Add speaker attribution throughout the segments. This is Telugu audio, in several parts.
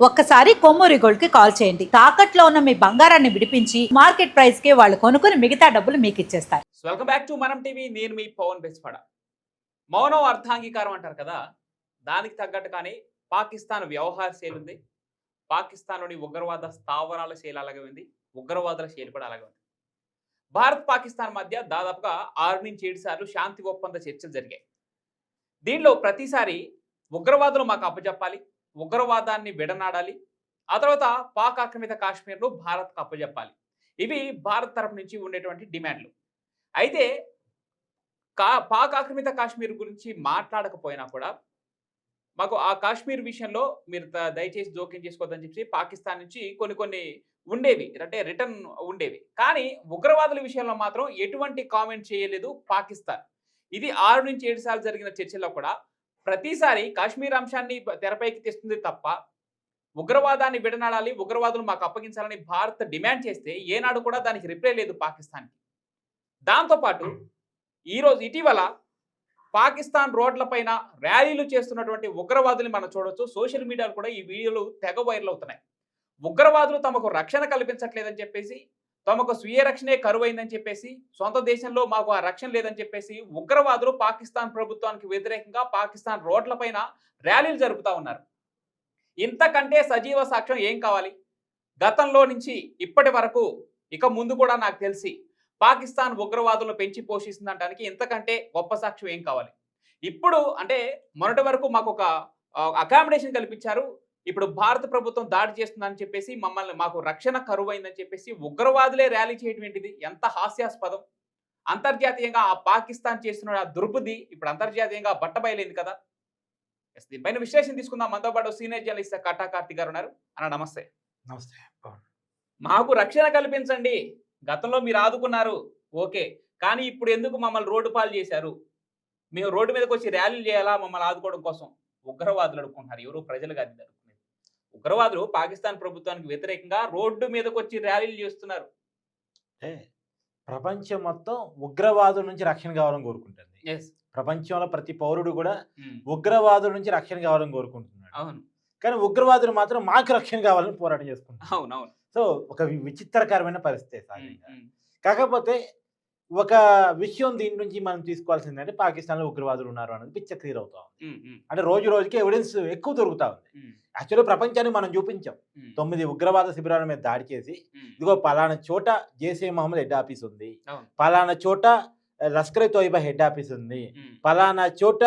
Speaker 1: ఒక్కసారి కొమ్మూరి గోల్డ్ కి కాల్ చేయండి. తాకట్లో ఉన్న మీ బంగారాన్ని విడిపించి మార్కెట్ ప్రైస్ కి వాళ్ళు కొనుక్కుని మిగతా డబ్బులు మీకు ఇచ్చేస్తారు.
Speaker 2: వెల్కమ్ బ్యాక్ టు మనం టీవీ. నేను మీ పవన్ బెస్పడ. మౌనం అర్థాంగీకారం అంటారు కదా, దానికి తగ్గట్టుగానే పాకిస్తాన్ వ్యవహార శైలి ఉంది. పాకిస్తాన్లోని ఉగ్రవాద స్థావరాల శైలి అలాగే ఉంది, ఉగ్రవాదుల శైలి కూడా అలాగే ఉంది. భారత్ పాకిస్తాన్ మధ్య దాదాపుగా 6 నుంచి 7 సార్లు శాంతి ఒప్పంద చర్చలు జరిగాయి. దీనిలో ప్రతిసారి ఉగ్రవాదులు మాకు అప్పచెప్పాలి, ఉగ్రవాదాన్ని విడనాడాలి, ఆ తర్వాత పాక్ ఆక్రమిత కాశ్మీర్ను భారత్కు అప్పచెప్పాలి. ఇవి భారత్ తరపు నుంచి ఉండేటువంటి డిమాండ్లు. అయితే పాక్ ఆక్రమిత కాశ్మీర్ గురించి మాట్లాడకపోయినా కూడా మాకు ఆ కాశ్మీర్ విషయంలో మీరు దయచేసి జోక్యం చేసుకోవద్దని చెప్పి పాకిస్తాన్ నుంచి కొన్ని ఉండేవి, అంటే రిటర్న్ ఉండేవి. కానీ ఉగ్రవాదుల విషయంలో మాత్రం ఎటువంటి కామెంట్ చేయలేదు పాకిస్తాన్. ఇది 6 నుంచి 7 సార్లు జరిగిన చర్చల్లో కూడా ప్రతిసారి కాశ్మీర్ అంశాన్ని తెరపైకి తెస్తుంది తప్ప ఉగ్రవాదాన్ని విడనాడాలి, ఉగ్రవాదులు మాకు అప్పగించాలని భారత్ డిమాండ్ చేస్తే ఏనాడు కూడా దానికి రిప్లై లేదు పాకిస్తాన్కి. దాంతోపాటు ఈరోజు ఇటీవల పాకిస్తాన్ రోడ్లపైన ర్యాలీలు చేస్తున్నటువంటి ఉగ్రవాదులు మనం చూడొచ్చు. సోషల్ మీడియాలో కూడా ఈ వీడియోలు తెగ వైరల్ అవుతున్నాయి. ఉగ్రవాదులు తమకు రక్షణ కల్పించట్లేదని చెప్పేసి, తమకు స్వీయ రక్షణే కరువైందని చెప్పేసి, సొంత దేశంలో మాకు ఆ రక్షణ లేదని చెప్పేసి ఉగ్రవాదులు పాకిస్తాన్ ప్రభుత్వానికి వ్యతిరేకంగా పాకిస్తాన్ రోడ్లపైన ర్యాలీలు జరుపుతూ ఉన్నారు. ఇంతకంటే సజీవ సాక్ష్యం ఏం కావాలి? గతంలో నుంచి ఇప్పటి వరకు, ఇక ముందు కూడా నాకు తెలిసి పాకిస్తాన్ ఉగ్రవాదులను పెంచి పోషిస్తుందనడానికి ఇంతకంటే గొప్ప సాక్ష్యం ఏం కావాలి? ఇప్పుడు అంటే మొన్నటి వరకు మాకు ఒక అకామిడేషన్ కల్పించారు, ఇప్పుడు భారత ప్రభుత్వం దాడి చేస్తుందని చెప్పేసి మాకు రక్షణ కరువైందని చెప్పేసి ఉగ్రవాదులే ర్యాలీ చేయడం ఏంటిది? ఎంత హాస్యాస్పదం! అంతర్జాతీయంగా ఆ పాకిస్తాన్ చేస్తున్న ఆ దుర్బుద్ధి ఇప్పుడు అంతర్జాతీయంగా బట్టబయలైంది కదా. దీనిపైన విశ్లేషణ తీసుకుందాం. మనతో పాటు సీనియర్ జర్నలిస్ట్ కట్టా కార్తిక్ గారు ఉన్నారు. అన్న నమస్తే.
Speaker 3: నమస్తే.
Speaker 2: మాకు రక్షణ కల్పించండి, గతంలో మీరు ఆదుకున్నారు ఓకే, కానీ ఇప్పుడు ఎందుకు మమ్మల్ని రోడ్డు పాలు చేశారు? మేము రోడ్డు మీదకి వచ్చి ర్యాలీలు చేయాలా మమ్మల్ని ఆదుకోవడం కోసం? ఉగ్రవాదులు అడుక్కుంటున్నారు, ఎవరు ప్రజలు కాదు అడుక్కునేది. ఉగ్రవాదులు పాకిస్తాన్ ప్రభుత్వానికి వ్యతిరేకంగా రోడ్డు మీదకి వచ్చి ర్యాలీలు చేస్తున్నారు.
Speaker 3: ప్రపంచం మొత్తం ఉగ్రవాదుల నుంచి రక్షణ కావాలని కోరుకుంటుంది. ప్రపంచంలో ప్రతి పౌరుడు కూడా ఉగ్రవాదుల నుంచి రక్షణ కావాలని కోరుకుంటున్నాడు.
Speaker 2: అవును.
Speaker 3: కానీ ఉగ్రవాదులు మాత్రం మాకు రక్షణ కావాలని పోరాటం చేసుకుంటున్నారు.
Speaker 2: అవునవును.
Speaker 3: సో ఒక విచిత్రకరమైన పరిస్థితి. కాకపోతే ఒక విషయం దీని నుంచి మనం తీసుకోవాల్సిందంటే పాకిస్తాన్లో ఉగ్రవాదులు ఉన్నారు అనేది పిచ్చ క్లియర్ అవుతా ఉంది. అంటే రోజు రోజుకి ఎవిడెన్స్ ఎక్కువ దొరుకుతా ఉంది. యాక్చువల్లీ ప్రపంచానికి మనం చూపించాం 9 ఉగ్రవాద శిబిరాల మీద దాడి చేసి, ఇదిగో పలానా చోట జైషే మహమ్మద్ హెడ్ ఆఫీస్ ఉంది, పలానా చోట లష్కర్ ఎ తోయిబా హెడ్ ఆఫీస్ ఉంది, పలానా చోట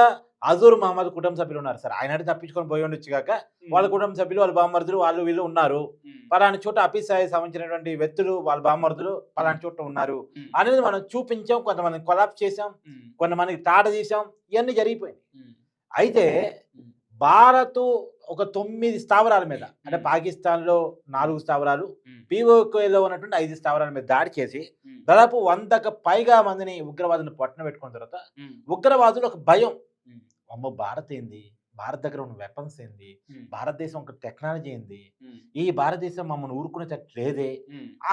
Speaker 3: అజూర్ మహమ్మద్ కుటుంబ సభ్యులు ఉన్నారు. సార్ ఆయన అంటే తప్పించుకొని పోయి ఉండొచ్చు కాక వాళ్ళ కుటుంబ సభ్యులు, వాళ్ళ బామ్మర్దులు, వాళ్ళు వీళ్ళు ఉన్నారు. పలానా చోట ఆఫీస్ సంబంధించినటువంటి వ్యక్తులు, వాళ్ళ బామ్మర్దులు పలానా చోట ఉన్నారు అనేది మనం చూపించాం. కొంతమందిని కొలాప్స్ చేసాం, కొంతమందికి తాట తీసాం, ఇవన్నీ జరిగిపోయింది. అయితే భారత్ ఒక 9 స్థావరాల మీద, అంటే పాకిస్తాన్లో 4 స్థావరాలు, పీఓకేలో ఉన్నటువంటి 5 స్థావరాల మీద దాడి చేసి దాదాపు 100కు పైగా మందిని ఉగ్రవాదులను పట్టున పెట్టుకున్న తర్వాత ఉగ్రవాదులు ఒక భయం, అమ్మో భారత్ ఏంది, భారత్ దగ్గర ఉన్న వెపన్స్ ఏంది, భారతదేశం ఒక టెక్నాలజీ ఏంది, ఈ భారతదేశం మమ్మల్ని ఊరుకునేటట్టు లేదే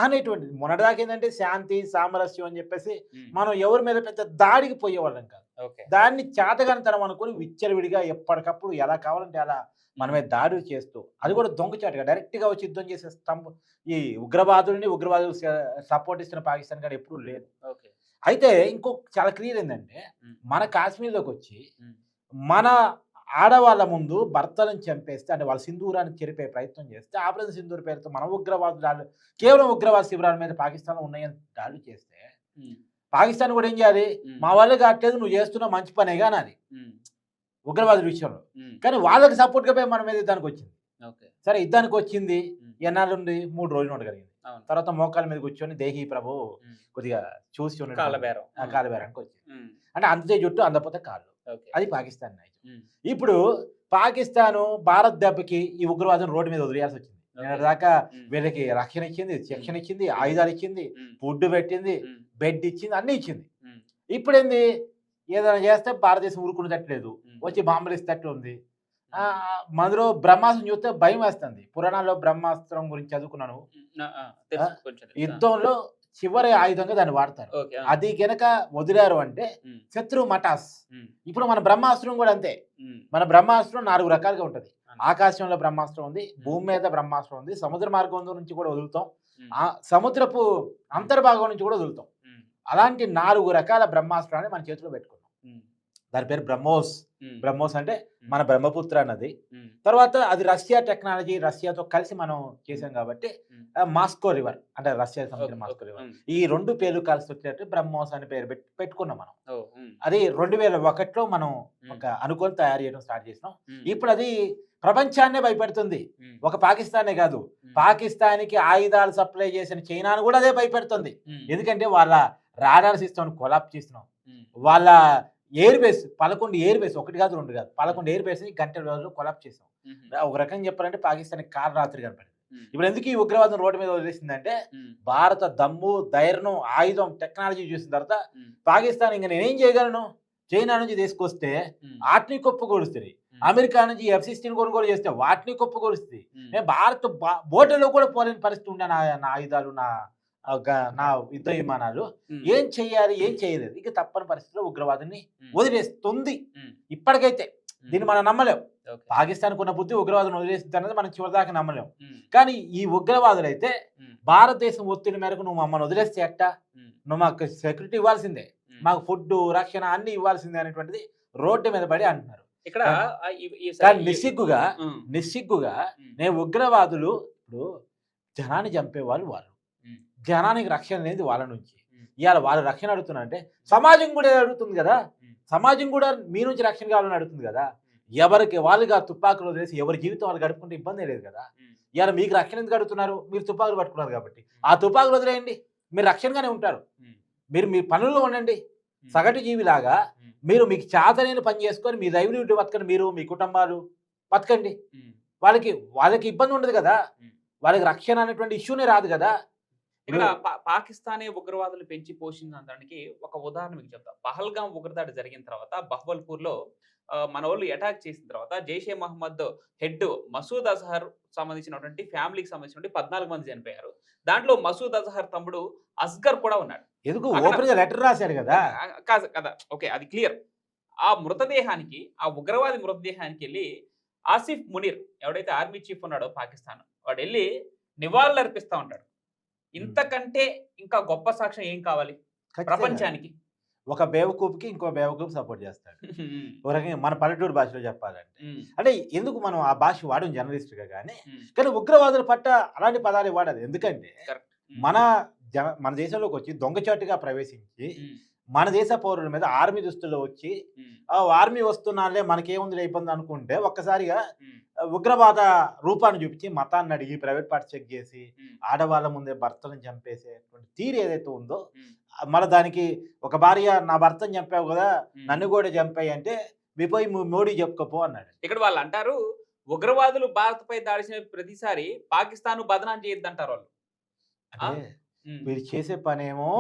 Speaker 3: అనేటువంటి. మొన్నటిదాకా ఏంటంటే శాంతి సామరస్యం అని చెప్పేసి మనం ఎవరి మీద పెద్ద దాడికి పోయేవాళ్ళం కాదు. దాన్ని చేతగానితనం అనుకుని విచ్చలవిడిగా ఎప్పటికప్పుడు ఎలా కావాలంటే అలా మనమే దాడులు చేస్తూ, అది కూడా దొంగచాటుగా డైరెక్ట్గా వచ్చి యుద్ధం చేసే ఈ ఉగ్రవాదులు సపోర్ట్ ఇస్తున్న పాకిస్తాన్ గారు ఎప్పుడూ లేదు. అయితే ఇంకో చాలా క్లియర్ ఏంటంటే, మన కాశ్మీర్లోకి వచ్చి మన ఆడవాళ్ళ ముందు భర్తలను చంపేస్తే, అంటే వాళ్ళ సింధూరాన్ని చెరిపే ప్రయత్నం చేస్తే, ఆపరేషన్ సింధూర్ పేరుతో మన ఉగ్రవాదులు కేవలం ఉగ్రవాద శిబిరాల మీద పాకిస్తాన్లో ఉన్నాయని దాడులు చేస్తే పాకిస్తాన్ కూడా ఏం చేయాలి? మా వాళ్ళు కావట్లేదు, నువ్వు చేస్తున్న మంచి పనేగా నాది ఉగ్రవాదుల విషయంలో. కానీ వాళ్ళకి సపోర్ట్గా పోయి మన మీద యుద్ధానికి వచ్చింది. సరే యుద్ధానికి వచ్చింది, ఎన్నాళ్ళు ఉంది? 3 రోజులు ఉండగలిగింది. తర్వాత మోకాల మీద కూర్చొని దేహీ ప్రభు కొద్దిగా చూసి కాలబేరానికి వచ్చింది. అంటే అంతే జుట్టు అందపోతే కాళ్ళు, అది పాకిస్తాన్ నైజం. ఇప్పుడు పాకిస్తాను భారత్ దెబ్బకి ఈ ఉగ్రవాదం రోడ్డు మీద వదిలేయాల్సి వచ్చింది. దాకా వీళ్ళకి రక్షణ ఇచ్చింది, శిక్షణ ఇచ్చింది, ఆయుధాలు ఇచ్చింది, ఫుడ్ పెట్టింది, బెడ్ ఇచ్చింది, అన్ని ఇచ్చింది. ఇప్పుడు ఏంది? ఏదైనా చేస్తే భారతదేశం ఊరుకునేటట్లేదు, వచ్చి బాంబులు ఇస్తట్టు ఉంది. మనలో బ్రహ్మాస్త్రం చూస్తే భయం వేస్తుంది. పురాణాల్లో బ్రహ్మాస్త్రం గురించి చదువుకున్నాను. యుద్ధంలో చివరి ఆయుధంగా దాన్ని వాడతారు.
Speaker 2: ఓకే.
Speaker 3: అది గనక వదిలారు అంటే
Speaker 2: ఉమ్,
Speaker 3: శత్రు మటాస్.
Speaker 2: ఉమ్,
Speaker 3: ఇప్పుడు మన బ్రహ్మాస్త్రం కూడా అంతే.
Speaker 2: ఉమ్,
Speaker 3: మన బ్రహ్మాస్త్రం 4 రకాలుగా ఉంటుంది.
Speaker 2: అవును.
Speaker 3: ఆకాశంలో బ్రహ్మాస్త్రం ఉంది, భూమి మీద బ్రహ్మాస్త్రం ఉంది, సముద్ర మార్గం నుంచి కూడా వదులుతాం,
Speaker 2: ఉమ్,
Speaker 3: సముద్రపు అంతర్భాగం నుంచి కూడా వదులుతాం.
Speaker 2: ఉమ్,
Speaker 3: అలాంటి 4 రకాల బ్రహ్మాస్త్రాన్ని మన చేతిలో పెట్టుకున్నాం.
Speaker 2: ఉమ్,
Speaker 3: దాని పేరు బ్రహ్మోస్.
Speaker 2: ఉమ్,
Speaker 3: బ్రహ్మోస్ అంటే మన బ్రహ్మపుత్ర అన్నది.
Speaker 2: ఉమ్,
Speaker 3: తర్వాత అది రష్యా టెక్నాలజీ, రష్యాతో కలిసి మనం చేసాం కాబట్టి
Speaker 2: ఉమ్.
Speaker 3: మాస్కో రివర్ అంటే రష్యా సంబంధించిన
Speaker 2: ఓకే,
Speaker 3: మాస్కో
Speaker 2: ఓకే,
Speaker 3: రివర్.
Speaker 2: ఉమ్,
Speaker 3: ఈ 2 పేర్లు కలిసి వచ్చేటట్టు బ్రహ్మోస్ అని పేరు పెట్టుకున్నాం మనం.
Speaker 2: ఓ, ఉమ్,
Speaker 3: అది 2001లో మనం
Speaker 2: ఉమ్,
Speaker 3: ఒక అనుకొని తయారు చేయడం స్టార్ట్ చేసినాం.
Speaker 2: ఉమ్,
Speaker 3: ఇప్పుడు అది ప్రపంచాన్నే భయపెడుతుంది.
Speaker 2: ఉమ్,
Speaker 3: ఒక పాకిస్తానే కాదు,
Speaker 2: ఉమ్,
Speaker 3: పాకిస్తాన్కి ఆయుధాలు సప్లై చేసిన చైనాను కూడా అదే భయపెడుతుంది.
Speaker 2: ఉమ్,
Speaker 3: ఎందుకంటే వాళ్ళ రాడార్ సిస్టమ్ కొలాప్స్ చేస్తున్నాం.
Speaker 2: ఉమ్,
Speaker 3: వాళ్ళ ఎయిర్ బేస్ 11 ఎయిర్ బేస్, 1 కాదు 2 కాదు 11 ఎయిర్ బేస్ ని గంటల వ్యవధిలో కొలాప్స్ చేసాం.
Speaker 2: ఉమ్,
Speaker 3: ఒక రకంగా చెప్పాలంటే పాకిస్తాన్ కాలు రాత్రి కనపడింది.
Speaker 2: ఉమ్,
Speaker 3: ఇప్పుడు ఎందుకు ఈ ఉగ్రవాదం రోడ్డు మీద వదిలేసిందంటే
Speaker 2: ఉమ్,
Speaker 3: భారత దమ్ము, ధైర్యం, ఆయుధం, టెక్నాలజీ చూసిన తర్వాత
Speaker 2: ఉమ్,
Speaker 3: పాకిస్తాన్ ఇంకా నేనేం చేయగలను, చైనా నుంచి తీసుకొస్తే
Speaker 2: ఉమ్,
Speaker 3: వాటిని కొప్పుకొలుస్తుంది, అమెరికా నుంచి F-16 కొనుగోలు చేస్తే వాటిని కొప్పుకొలుస్తుంది.
Speaker 2: ఉమ్,
Speaker 3: నేను భారత్ బోర్డర్లో కూడా పోలేని పరిస్థితి ఉండే నా ఆయుధాలు, నా యుద్ధ విమానాలు.
Speaker 2: ఉమ్,
Speaker 3: ఏం చెయ్యాలి, ఏం చేయలేదు. ఇక తప్పని పరిస్థితిలో ఉగ్రవాదాన్ని
Speaker 2: ఉమ్,
Speaker 3: వదిలేస్తుంది.
Speaker 2: ఉమ్,
Speaker 3: ఇప్పటికైతే దీన్ని మనం నమ్మలేం.
Speaker 2: ఓకే,
Speaker 3: పాకిస్తాన్కు ఉన్న బుద్ధి ఉగ్రవాదం వదిలేస్తుంది అన్నది మనం చివరిదాకా నమ్మలేం.
Speaker 2: ఉమ్,
Speaker 3: కానీ ఈ ఉగ్రవాదులు అయితే
Speaker 2: ఉమ్,
Speaker 3: భారతదేశం ఒత్తిడి మేరకు నువ్వు మమ్మల్ని వదిలేస్తే ఎట్టా,
Speaker 2: ఉమ్,
Speaker 3: నువ్వు మాకు సెక్యూరిటీ ఇవ్వాల్సిందే,
Speaker 2: ఉమ్.
Speaker 3: మాకు ఫుడ్, రక్షణ అన్ని ఇవ్వాల్సిందే అనేటువంటిది రోడ్డు మీద పడి అంటున్నారు.
Speaker 2: ఇక్కడ
Speaker 3: కానీ నిస్సిగ్గుగా
Speaker 2: ఉమ్, ఉమ్,
Speaker 3: నేను ఉగ్రవాదులు ఇప్పుడు జనాన్ని చంపేవాళ్ళు వాళ్ళు,
Speaker 2: ఉమ్,
Speaker 3: జనానికి రక్షణ లేనిది వాళ్ళ నుంచి.
Speaker 2: ఉమ్,
Speaker 3: ఇవాళ వాళ్ళు రక్షణ అడుగుతున్నారంటే సమాజం కూడా అడుగుతుంది కదా,
Speaker 2: ఉమ్,
Speaker 3: సమాజం కూడా మీ నుంచి రక్షణ కావాలని అడుగుతుంది కదా. ఎవరికి వాళ్ళుగా తుపాకులు వదిలేసి ఎవరి జీవితం వాళ్ళు గడుపుకుంటే ఇబ్బంది లేదు కదా.
Speaker 2: ఉమ్,
Speaker 3: ఇవాళ మీకు రక్షణ ఎందుకు అడుగుతున్నారు, మీరు తుపాకులు పట్టుకున్నారు కాబట్టి. ఆ తుపాకులు వదిలేయండి, మీరు రక్షణగానే ఉంటారు.
Speaker 2: ఉమ్,
Speaker 3: మీరు మీ పనుల్లో ఉండండి,
Speaker 2: ఉమ్,
Speaker 3: సగటు జీవిలాగా
Speaker 2: ఉమ్,
Speaker 3: మీరు మీకు చేతనైన పని చేసుకొని మీ లైవ్లీహుడ్ బతకండి, మీరు మీ కుటుంబాలు బతకండి.
Speaker 2: ఉమ్.
Speaker 3: వాళ్ళకి ఇబ్బంది ఉండదు కదా,
Speaker 2: ఉమ్.
Speaker 3: వాళ్ళకి రక్షణ అనేటువంటి ఇష్యూనే రాదు కదా.
Speaker 2: ఇక్కడ పాకిస్తానే ఉగ్రవాదులు పెంచి పోషించడానికి ఒక ఉదాహరణ మీకు చెప్తా. పహల్గాం ఉగ్రదాడి జరిగిన తర్వాత బహ్వల్పూర్ లో మన వాళ్ళు అటాక్ చేసిన తర్వాత జైషే మహమ్మద్ హెడ్ మసూద్ అజహర్ సంబంధించినటువంటి ఫ్యామిలీకి సంబంధించినటువంటి 14 మంది చనిపోయారు. దాంట్లో మసూద్ అజహర్ తమ్ముడు అస్గర్ కూడా ఉన్నాడు.
Speaker 3: ఎందుకు
Speaker 2: అక్కడ-
Speaker 3: ఓపెన్ గా లెటర్ రాశాడు కదా.
Speaker 2: కాదు కదా, ఓకే, అది క్లియర్. ఆ మృతదేహానికి, ఆ ఉగ్రవాది మృతదేహానికి వెళ్ళి ఆసిఫ్ మునీర్ ఎవడైతే ఆర్మీ చీఫ్ ఉన్నాడో పాకిస్తాన్, వాడు వెళ్ళి నివాళులు అర్పిస్తా ఉంటాడు. ఇంతకంటే ఇంకా గొప్ప సాక్ష్యం ఏం కావాలి
Speaker 3: ఖచ్చితంగా.
Speaker 2: ప్రపంచానికి?
Speaker 3: ఒక బేవకూపుకి ఇంకో బేవకూపు సపోర్ట్ చేస్తాడు. ఒక రకంగా మన పల్లెటూరు భాషలో చెప్పాలంటే,
Speaker 2: ఉమ్,
Speaker 3: అంటే ఎందుకు మనం ఆ భాష వాడడం జర్నలిస్ట్ గా కానీ,
Speaker 2: ఉమ్,
Speaker 3: కానీ ఉగ్రవాదుల పట్ల అలాంటి పదాలు వాడాలి. ఎందుకంటే
Speaker 2: correct. ఉమ్,
Speaker 3: మన దేశంలోకి వచ్చి దొంగచాటుగా ప్రవేశించి
Speaker 2: ఉమ్,
Speaker 3: మన దేశ పౌరుల మీద ఆర్మీ దుస్తుల్లో వచ్చి
Speaker 2: ఉమ్,
Speaker 3: ఆర్మీ వస్తున్నాలే మనకేముంది ఇబ్బంది అనుకుంటే ఒక్కసారిగా
Speaker 2: ఉమ్,
Speaker 3: ఉగ్రవాద రూపాన్ని చూపించి మతాన్ని అడిగి ప్రైవేట్ పార్ట్ చెక్ చేసి
Speaker 2: ఉమ్,
Speaker 3: ఆడవాళ్ళ ముందే భర్తను చంపేసేటువంటి తీరు ఏదైతే ఉందో,
Speaker 2: ఉమ్,
Speaker 3: మన దానికి ఒక భార్య నా భర్తను చంపావు కదా
Speaker 2: ఉమ్.
Speaker 3: నన్ను కూడా చంపాయి అంటే విపోయి మోడీ చెప్పుకోపో అన్నాడు.
Speaker 2: ఇక్కడ వాళ్ళు అంటారు ఉగ్రవాదులు భారత్ పై దాడి చేసిన ప్రతిసారి పాకిస్తాన్ బదనాం చేయొద్దంటారు వాళ్ళు.
Speaker 3: అంటే
Speaker 2: ఉమ్,
Speaker 3: వీళ్ళు చేసే పనేమో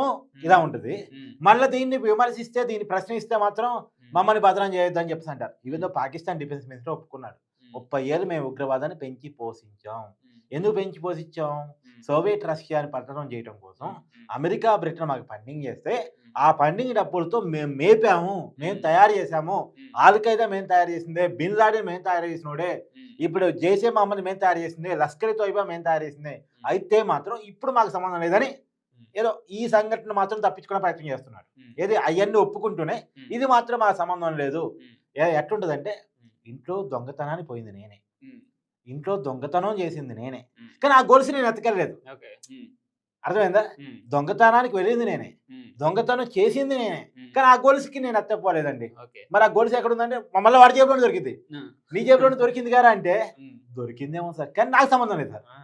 Speaker 3: ఇలా ఉంటుంది,
Speaker 2: ఉమ్,
Speaker 3: మళ్ళీ దీన్ని విమర్శిస్తే దీన్ని ప్రశ్నిస్తే మాత్రం
Speaker 2: ఉమ్,
Speaker 3: మమ్మల్ని బదనాం చేయొద్దని చెప్పేసి అంటారు. Even though Pakistan defence minister ఒప్పుకున్నాడు,
Speaker 2: ఉమ్,
Speaker 3: 30 ఏళ్ళు మేము ఉగ్రవాదాన్ని పెంచి పోషించాం.
Speaker 2: ఉమ్,
Speaker 3: ఎందుకు పెంచి పోషించాం?
Speaker 2: ఉమ్,
Speaker 3: సోవియట్ రష్యాని పతనం చేయడం కోసం
Speaker 2: ఉమ్,
Speaker 3: అమెరికా, బ్రిటన్ మాకు ఫండింగ్ చేస్తే
Speaker 2: ఉమ్,
Speaker 3: ఆ ఫండింగ్ డబ్బులతో మేము మేపాము, మేము తయారు చేసాము.
Speaker 2: ఉమ్,
Speaker 3: ఆల్ఖైదా మేము తయారు చేసిందే, బిన్ లాడెన్ మేము తయారు చేసినోడే,
Speaker 2: ఉమ్,
Speaker 3: ఇప్పుడు జైషే మహమ్మద్ మేము తయారు చేసిందే, లష్కర్ తోయిబా మేము తయారు చేసిందే. అయితే మాత్రం ఇప్పుడు మాకు సంబంధం లేదని ఏదో ఈ సంఘటన మాత్రం తప్పించుకునే ప్రయత్నం చేస్తున్నాడు.
Speaker 2: ఉమ్,
Speaker 3: ఏది అవన్నీ ఒప్పుకుంటూనే
Speaker 2: ఉమ్,
Speaker 3: ఇది మాత్రం మాకు సంబంధం లేదు.
Speaker 2: ఉమ్,
Speaker 3: ఎట్లుంటదంటే
Speaker 2: ఉమ్,
Speaker 3: ఇంట్లో దొంగతనాన్ని పోయింది నేనే,
Speaker 2: ఉమ్,
Speaker 3: ఇంట్లో దొంగతనం చేసింది నేనే,
Speaker 2: ఉమ్,
Speaker 3: కానీ ఆ గొలుసు నేను ఎత్తకలేదు.
Speaker 2: ఓకే, ఉమ్,
Speaker 3: అర్థమైందా?
Speaker 2: ఉమ్,
Speaker 3: దొంగతనానికి వెళ్ళింది నేనే,
Speaker 2: ఉమ్,
Speaker 3: దొంగతనం చేసింది నేనే,
Speaker 2: ఉమ్,
Speaker 3: కానీ ఆ గొలుసుకి నేను ఎత్తపోలేదండి.
Speaker 2: ఓకే,
Speaker 3: మరి ఆ గొలుసు ఎక్కడ ఉందంటే మమ్మల్ని వాడి జేబులోనే దొరికింది.
Speaker 2: ఉమ్,
Speaker 3: నీ జేబులోనే దొరికింది కదా అంటే
Speaker 2: ఉమ్,
Speaker 3: దొరికిందేమో సార్, కానీ నాకు సంబంధం లేదు సార్.
Speaker 2: ఆ.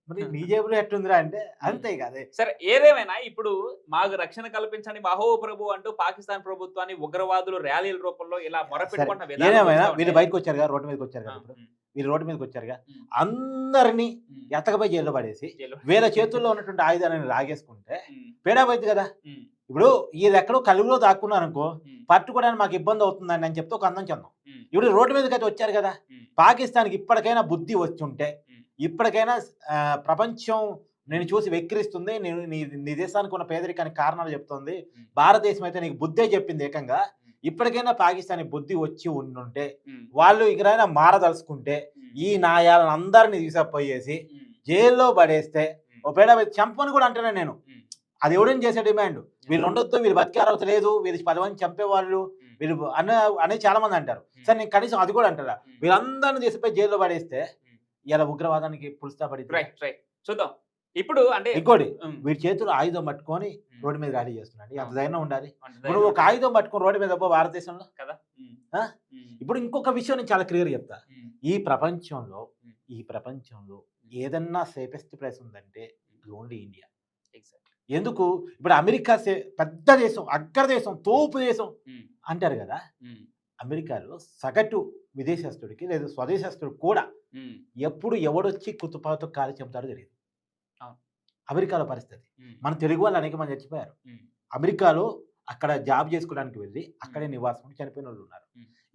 Speaker 3: మరి నీ జేబులో ఎట్టుందిరా అంటే అంతే కదే.
Speaker 2: సరే, ఏదేమైనా ఇప్పుడు మాకు రక్షణ కల్పించండి మహో ప్రభు అంటూ పాకిస్తాన్ ప్రభుత్వాన్ని ఉగ్రవాదులు ర్యాలీల రూపంలో ఇలా మొరపెట్టుకుంటున్న విధానం
Speaker 3: ఏదేమైనా
Speaker 2: చూస్తా
Speaker 3: వీళ్ళు
Speaker 2: ఉంటే-
Speaker 3: బయటకు వచ్చారుగా, రోడ్డు మీదకి వచ్చారు
Speaker 2: ఆ,
Speaker 3: కదా, ఇప్పుడు
Speaker 2: ఉమ్,
Speaker 3: వీళ్ళు రోడ్డు మీదకి వచ్చారుగా,
Speaker 2: ఉమ్,
Speaker 3: అందరినీ
Speaker 2: ఉమ్,
Speaker 3: ఎత్తకపోయి జైల్లో పడేసి
Speaker 2: జైలు-
Speaker 3: వీళ్ళ చేతుల్లో ఉన్నటువంటి ఆయుధాలను లాగేసుకుంటే
Speaker 2: ఉమ్,
Speaker 3: పేడా పోయింది కదా.
Speaker 2: ఉమ్,
Speaker 3: ఇప్పుడు ఇది ఎక్కడో కలుగులో దాక్కున్నారు అనుకో,
Speaker 2: ఉమ్,
Speaker 3: పట్టుకోవడానికి మాకు ఇబ్బంది అవుతుందని అని చెప్తే ఒక అందం చందం.
Speaker 2: ఉమ్,
Speaker 3: ఇప్పుడు రోడ్డు మీదకి అయితే వచ్చారు కదా,
Speaker 2: ఉమ్,
Speaker 3: పాకిస్తాన్కి ఇప్పటికైనా బుద్ధి వచ్చి ఉంటే,
Speaker 2: ఉమ్,
Speaker 3: ఇప్పటికైనా ప్రపంచం నేను చూసి వెక్కిరిస్తుంది, నేను నీ దేశానికి ఉన్న పేదరికానికి కారణాలు చెప్తుంది. భారతదేశం అయితే నీకు బుద్ధే చెప్పింది ఏకంగా. ఇప్పటికైనా పాకిస్తాన్ బుద్ధి వచ్చి ఉండుంటే, వాళ్ళు ఇకనైనా మారదలుచుకుంటే ఈ నాయాలను అందరినీ తీసుకుపోయేసి జైల్లో పడేస్తే, ఒకవేళ చంపని కూడా అంటున్నాను నేను, అది ఎవడని చేసే డిమాండ్. వీళ్ళు ఉండొద్దు, వీళ్ళు బతికే అర్హత లేదు, వీళ్ళు 10 మంది చంపేవాళ్ళు వీళ్ళు అనేది చాలా మంది అంటారు. సరే నేను కనీసం అది కూడా అంటారా, వీళ్ళందరినీ తీసుకుపోయి జైల్లో పడేస్తే ఇలా ఉగ్రవాదానికి పులుస్తా పడింది.
Speaker 2: చూద్దాం. ఇప్పుడు అంటే
Speaker 3: ఇంకోటి, వీడి చేతులు ఆయుధం పట్టుకొని రోడ్డు మీద ర్యాలీ చేస్తున్నాడు. ఎంత ధైర్యం ఉండాలి. ఇప్పుడు ఒక ఆయుధం పట్టుకొని రోడ్డు మీద భారతదేశంలో
Speaker 2: కదా.
Speaker 3: ఇప్పుడు ఇంకొక విషయం నేను చాలా క్లియర్ చెప్తా. ఈ ప్రపంచంలో ఏదన్నా సేఫెస్ట్ ప్లేస్ ఉందంటే ఓన్లీ ఇండియా. ఎందుకు? ఇప్పుడు అమెరికా పెద్ద దేశం, అగ్రదేశం, తోపు దేశం అంటారు కదా. అమెరికాలో సగటు విదేశస్తుడికి లేదా స్వదేశస్తుడికి కూడా ఎప్పుడు ఎవడొచ్చి కుతుపాతో కాలి చెప్తాడో తెలియదు. అమెరికాలో పరిస్థితి. మన తెలుగు వాళ్ళు అనేక మంది చచ్చిపోయారు. అమెరికాలో అక్కడ జాబ్ చేసుకోవడానికి వెళ్ళి అక్కడే నివాసం చనిపోయిన వాళ్ళు ఉన్నారు.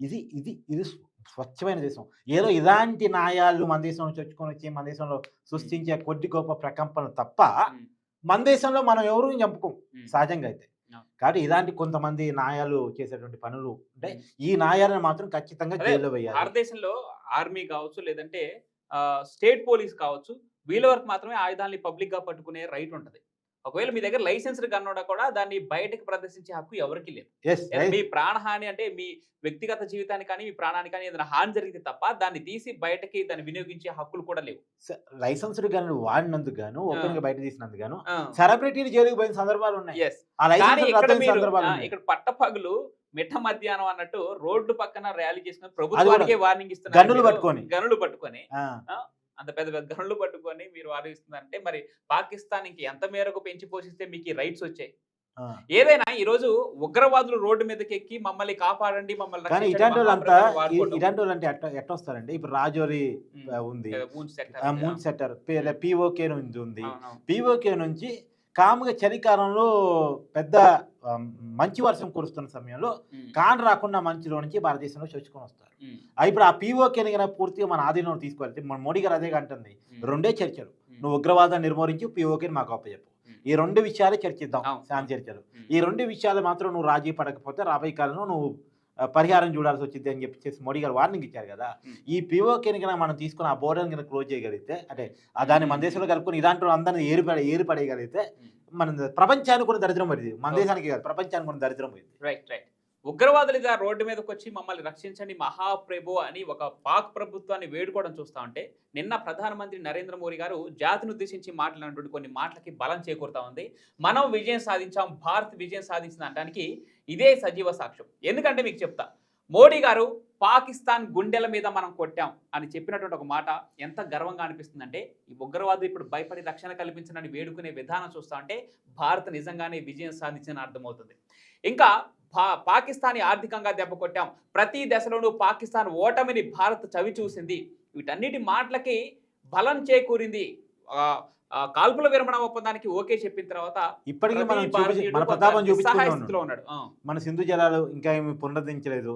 Speaker 3: ఇది ఇది ఇది స్వచ్ఛమైన దేశం. ఏదో ఇలాంటి న్యాయాలు మన దేశం నుంచి వచ్చుకొని వచ్చి మన దేశంలో సృష్టించే కొద్ది గొప్ప ప్రకంపనలు తప్ప మన దేశంలో మనం ఎవరు చంపుకోం సహజంగా అయితే. కాబట్టి ఇలాంటి కొంతమంది న్యాయాలు చేసేటువంటి పనులు అంటే ఈ న్యాయాలను మాత్రం ఖచ్చితంగా జైల్లో వేయాలి.
Speaker 2: భారతదేశంలో ఆర్మీ కావచ్చు, లేదంటే స్టేట్ పోలీస్ కావచ్చు, వీళ్ళ వరకు మాత్రమే ఆయుధాలని పబ్లిక్ గా పట్టుకునే రైట్ ఉంటది. ఒకవేళ మీ దగ్గర లైసెన్స్డ్ గన్ ఉన్నా కూడా దాన్ని బయటకు ప్రదర్శించే హక్కు ఎవరికి లేదు. మీ ప్రాణహాని అంటే మీ వ్యక్తిగత జీవితానికి కానీ మీ ప్రాణానికి కానీ ఏదైనా హాని జరిగితే తప్ప దాన్ని తీసి బయటకి దాన్ని వినియోగించే హక్కులు కూడా లేవు.
Speaker 3: లైసెన్స్డ్ గన్ వాడినందుకు గాను, ఓపెన్ గా బయట తీసినందుకు గాను సెలబ్రిటీలు జైలుకి పోయిన సందర్భాలు ఉన్నాయి.
Speaker 2: ఇక్కడ పట్టపగలు మిట్ట మధ్యాహ్నం అన్నట్టు రోడ్డు పక్కన ర్యాలీ చేసుకుని ప్రభుత్వానికి వార్నింగ్ ఇస్తున్నారు. గనులు పట్టుకొని అంత పెద్ద పెద్ద గనులు పట్టుకొని మీరు వాదిస్తున్నారంటే మరి పాకిస్తాన్ ఇంక ఎంత మేరకు పెంచి పోషిస్తే మీకు ఈ రైట్స్ వచ్చాయి? ఏదైనా ఈ రోజు ఉగ్రవాదులు రోడ్డు మీదకి ఎక్కి మమ్మల్ని కాపాడండి, మమ్మల్ని
Speaker 3: ఇలాంటి వాళ్ళు అంటే ఎట్లా వస్తారండి. ఇప్పుడు రాజోరి ఉంది, మూన్ సెక్టర్ పిఓకే ఉంది. పిఓకే నుంచి కాముగా చలికాలంలో పెద్ద మంచి వర్షం కురుస్తున్న సమయంలో కాన్ రాకుండా మంచులో నుంచి భారతదేశంలో చొచ్చుకొని వస్తారు. ఇప్పుడు ఆ పీఓకేని కనుక పూర్తిగా మన ఆధీనంలో తీసుకోవాలి. మన మోడీ గారు అదే అంటుంది, రెండే చర్చలు. నువ్వు ఉగ్రవాదాన్ని నిర్మూలించి పీఓకేని మాకు అప్పచెప్పు. ఈ 2 విషయాలే చర్చిద్దాం, శాంతి చర్చలు. ఈ 2 విషయాలు మాత్రం నువ్వు రాజీ పడకపోతే రాబోయే కాలంలో నువ్వు పరిహారం చూడాల్సి వచ్చింది అని చెప్పేసి మోడీ గారు వార్నింగ్ ఇచ్చారు కదా. ఈ పీఓకేని కనుక మనం తీసుకుని ఆ బోర్డర్ని కనుక క్లోజ్ చేయగలిగితే, అంటే దాన్ని మన దేశంలో కలుపుకొని ఇలాంటి అందరినీ ఏరిపడేయగలిగితే మన ప్రపంచానికి కూడా దరిద్రం పడింది. మన దేశానికి కాదు, ప్రపంచానికి కూడా దరిద్రం పోయింది.
Speaker 2: రైట్. ఉగ్రవాదులుగా రోడ్డు మీదకి వచ్చి మమ్మల్ని రక్షించండి మహాప్రభు అని ఒక పాక్ ప్రభుత్వాన్ని వేడుకోవడం చూస్తా ఉంటే, నిన్న ప్రధానమంత్రి నరేంద్ర మోడీ గారు జాతిని ఉద్దేశించి మాట్లాడినటువంటి కొన్ని మాటలకి బలం చేకూరుతా ఉంది. మనం విజయం సాధించాం, భారత్ విజయం సాధించిన అనడానికి ఇదే సజీవ సాక్ష్యం. ఎందుకంటే మీకు చెప్తా, మోడీ గారు పాకిస్తాన్ గుండెల మీద మనం కొట్టాం అని చెప్పినటువంటి ఒక మాట ఎంత గర్వంగా అనిపిస్తుందంటే, ఈ ఉగ్రవాదులు ఇప్పుడు భయపడి రక్షణ కల్పించనని వేడుకునే విధానం చూస్తా ఉంటే భారత్ నిజంగానే విజయం సాధించిన అర్థమవుతుంది. ఇంకా పాకిస్తాన్ ఆర్థికంగా దెబ్బ కొట్టాం, ప్రతి దశలోనూ పాకిస్తాన్ ఓటమిని భారత్ చవి చూసింది. వీటన్నిటి మాటలకి బలం చేకూరింది. కాల్పుల విరమణ ఒప్పందానికి ఓకే చెప్పిన తర్వాత
Speaker 3: ఇప్పటికీ మన ప్రతాపం చూపిస్తున్నాడు. మన సింధు జలాలు ఇంకా ఏమి పునరుద్ధరించలేదు,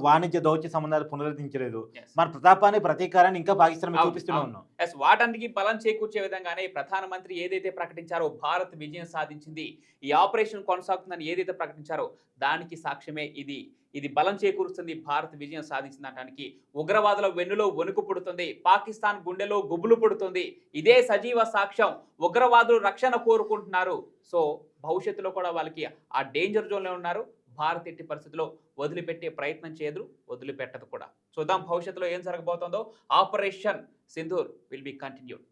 Speaker 3: వాణిజ్య దౌత్య సంబంధాలు పునరుద్ధరించలేదు, మన ప్రతాపాన్ని ప్రతీకారాన్ని ఇంకా పాకిస్తాన్ చూపిస్తూనే ఉన్నాం.
Speaker 2: వాటానికి బలం చేకూర్చే విధంగానే ప్రధానమంత్రి ఏదైతే ప్రకటించారో భారత్ విజయం సాధించింది, ఈ ఆపరేషన్ కొనసాగుతుందని ఏదైతే ప్రకటించారో దానికి సాక్ష్యమే ఇది. ఇది బలం చేకూరుస్తుంది భారత్ విజయం సాధించడానికి. ఉగ్రవాదుల వెన్నులో వణుకు పుడుతుంది, పాకిస్తాన్ గుండెలో గుబులు పుడుతుంది. ఇదే సజీవ సాక్ష్యం. ఉగ్రవాదులు రక్షణ కోరుకుంటున్నారు. సో భవిష్యత్తులో కూడా వాళ్ళకి ఆ డేంజర్ జోన్లో ఉన్నారు. భారత్ ఎట్టి పరిస్థితుల్లో వదిలిపెట్టే ప్రయత్నం చేయదు, వదిలిపెట్టదు కూడా. చూద్దాం భవిష్యత్తులో ఏం జరగబోతుందో. Operation Sindoor will be continued.